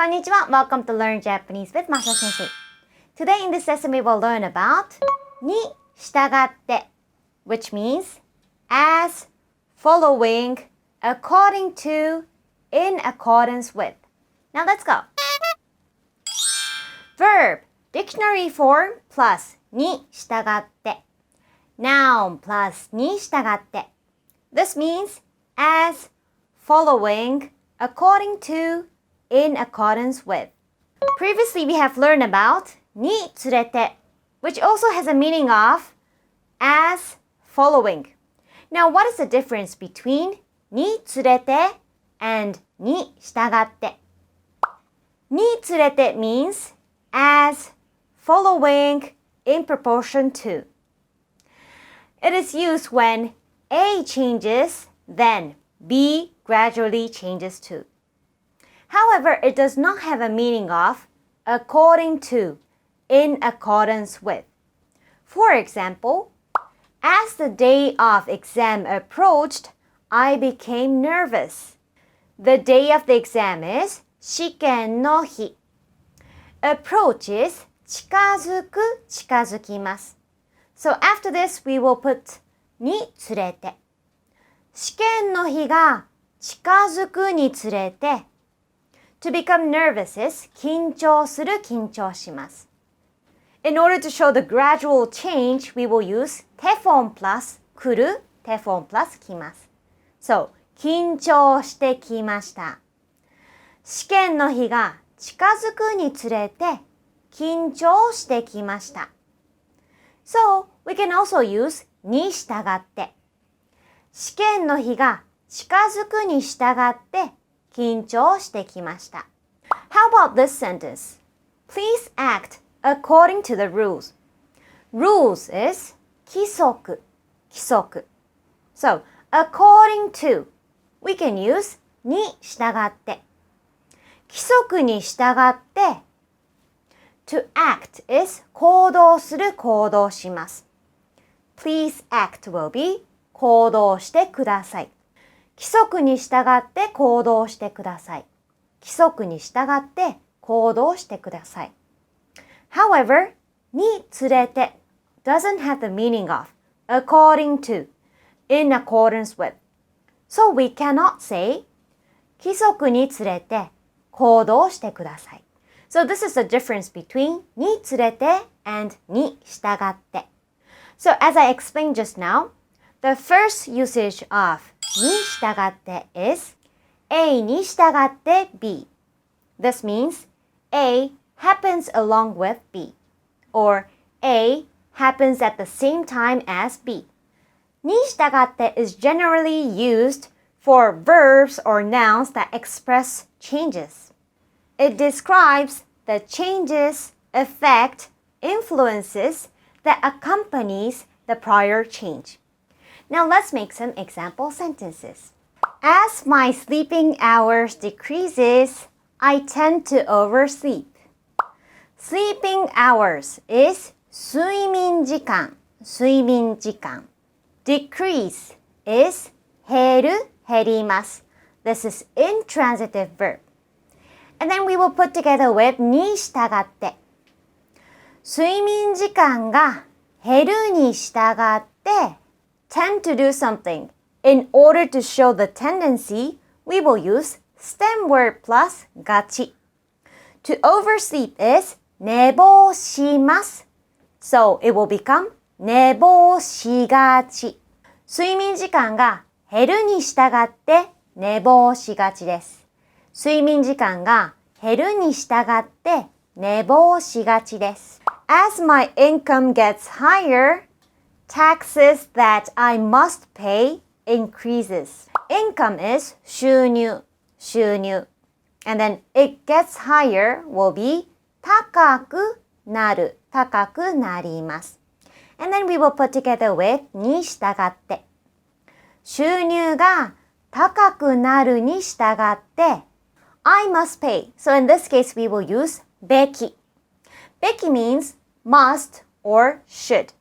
こんにちは。Welcome to Learn Japanese with Masa Sensei. Today in this lesson we will learn about に従って which means as, following, according to, in accordance with. Now let's go. Verb, dictionary form plus に従って Noun plus に従って This means as, following, according to, in accordance with. Previously, we have learned about につれて which also has a meaning of as, following. Now, what is the difference between につれて and に従って? につれて means as, following, in proportion to. It is used when A changes, then B gradually changes too. However, it does not have a meaning of according to, in accordance with. For example, as the day of exam approached, I became nervous. The day of the exam is 試験の日. Approach is 近づく、近づきます. So after this, we will put につれて. 試験の日が近づくにつれて To become nervous is 緊張する、緊張します. In order to show the gradual change, we will use 手本 plus 来る、手本 plus 来ます. So, 緊張してきました. 試験の日が近づくにつれて緊張してきました. So, we can also use に従って. 試験の日が近づくに従って緊張してきました. How about this sentence? Please act according to the rules. Rules is 規則, 規則. So, according to, we can use に従って. 規則に従って To act is 行動する、行動します. Please act will be 行動してください. 規則に従って行動してください. 規則に従って行動してください. However, につれて doesn't have the meaning of according to, in accordance with. So we cannot say 規則につれて行動してください. So this is the difference between につれて and に従って. So as I explained just now, the first usage of に従って is A に従って B. This means A happens along with B, or A happens at the same time as B. に従って is generally used for verbs or nouns that express changes. It describes the changes, effect, influences that accompanies the prior change. Now let's make some example sentences. As my sleeping hours decreases, I tend to oversleep. Sleeping hours is 睡眠時間、睡眠時間. Decrease is 減る、減ります. This is intransitive verb. And then we will put together with に従って. 睡眠時間が減るに従って tend to do something. In order to show the tendency, we will use stem word plus がち. To oversleep is 寝坊します. So it will become 寝坊しがち. 睡眠時間が減るに従って寝坊しがちです. 睡眠時間が減るに従って寝坊しがちです. As my income gets higher, taxes that I must pay increases. Income is 収入, 収入. And then it gets higher will be 高くなる, 高くなります. And then we will put together with に従って. 収入が高くなるに従って I must pay. So in this case, we will use べき. べき means must or should.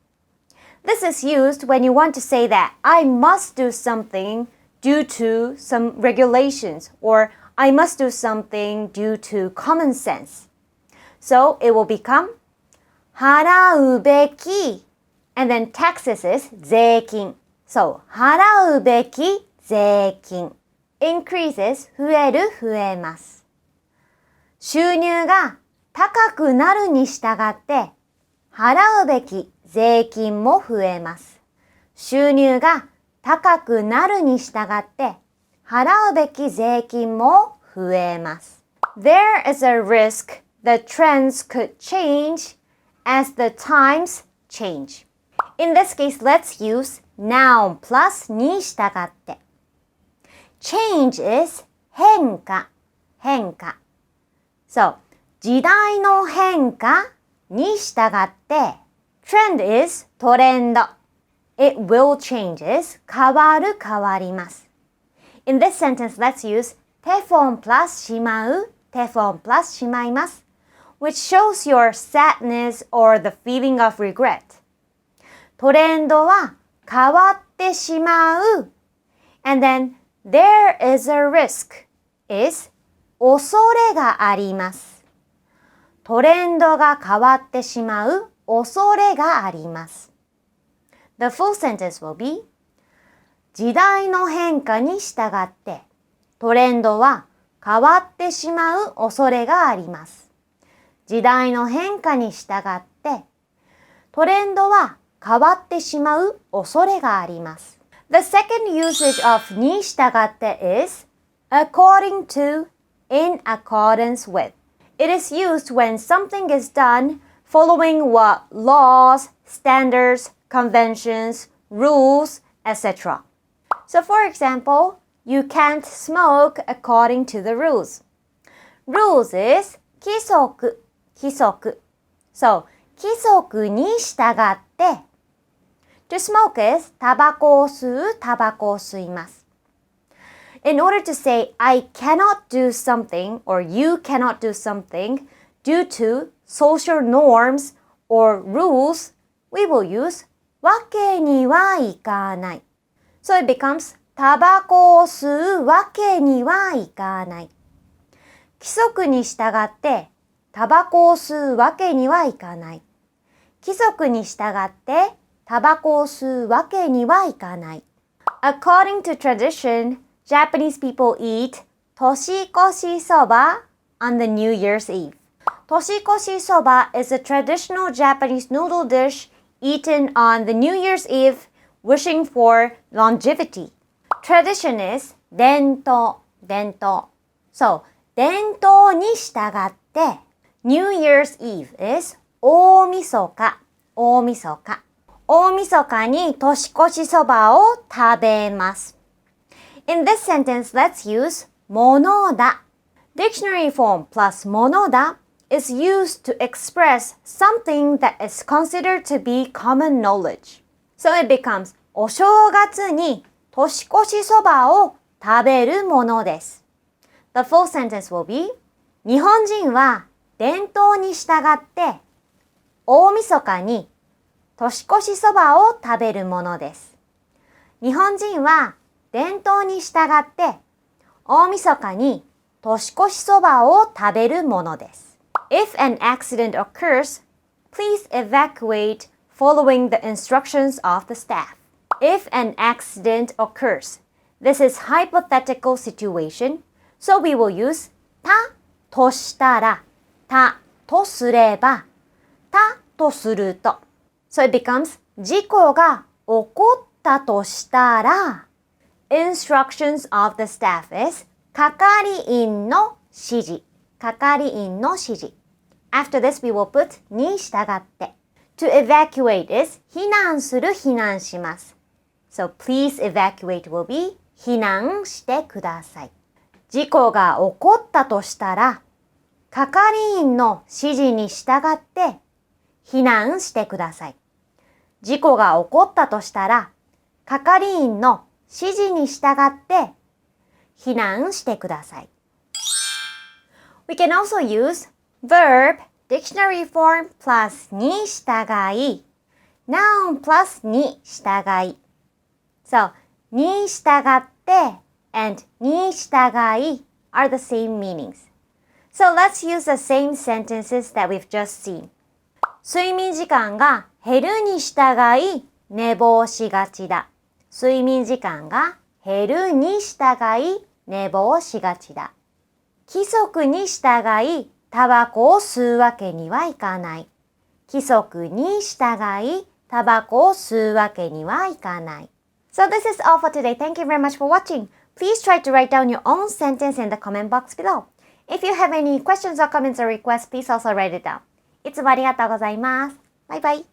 This is used when you want to say that I must do something due to some regulations or I must do something due to common sense. So it will become 払うべき and then taxes is 税金。So 払うべき税金。increases 増える増えます。収入が高くなるに従って払うべき税金も増えます。収入が高くなるに従って払うべき税金も増えます。There is a risk the trends could change as the times change. In this case, let's use noun plus に従って。Change is 変化、変化。So, 時代の変化に従って、trend is トレンド。It will change is 変わる変わります。In this sentence, let's use テフォン plus しまう、テフォン plus しまいます。which shows your sadness or the feeling of regret. トレンドは変わってしまう。And then, there is a risk is 恐れがあります。トレンドが変わってしまう恐れがあります。The full sentence will be 時代の変化に従ってトレンドは変わってしまう恐れがあります。時代の変化に従ってトレンドは変わってしまう恐れがあります。The second usage of に従って is according to, in accordance with. It is used when something is done following what laws, standards, conventions, rules, etc. So for example, you can't smoke according to the rules. Rules is 規則、規則。So, 規則に従って、to smoke is タバコを吸う、タバコを吸います。In order to say, I cannot do something or you cannot do something due to social norms or rules, we will use わけにはいかない。So it becomes タバコを吸うわけにはいかない。規則に従ってタバコを吸うわけにはいかない。規則に従ってタバコを吸うわけにはいかない。According to tradition, Japanese people eat 年越しそば on the New Year's Eve. 年越しそば is a traditional Japanese noodle dish eaten on the New Year's Eve, wishing for longevity. Tradition is 伝統、伝統。So, 伝統に従って、New Year's Eve is 大晦日、大晦日。大晦日に年越しそばを食べます。In this sentence, let's use ものだ。Dictionary form plus ものだ is used to express something that is considered to be common knowledge. So it becomes お正月に年越しそばを食べるものです。The full sentence will be 日本人は伝統に従って大晦日に年越しそばを食べるものです。日本人は伝統に従って大晦日に年越しそばを食べるものです。If an accident occurs, please evacuate following the instructions of the staff. If an accident occurs, this is hypothetical situation, so we will use たとしたら、たとすれば、たとすると。So it becomes 事故が起こったとしたら、Instructions of the staff is 係員の指示。係員の指示。After this, we will put に従って。To evacuate is 避難する、避難します。So please evacuate will be 避難してください。事故が起こったとしたら、係員の指示に従って避難してください。事故が起こったとしたら、係員の指示に従って避難してください。We can also use verb, dictionary form plus に従い、noun plus に従い。So, に従って and に従い are the same meanings. So let's use the same sentences that we've just seen. 睡眠時間が減るに従い寝坊しがちだ。睡眠時間が減るに従い寝坊しがちだ。規則に従いタバコを吸うわけにはいかない。規則に従いタバコを吸うわけにはいかない。So this is all for today. Thank you very much for watching. Please try to write down your own sentence in the comment box below. If you have any questions or comments or requests, please also write it down. いつもありがとうございます。バイバイ。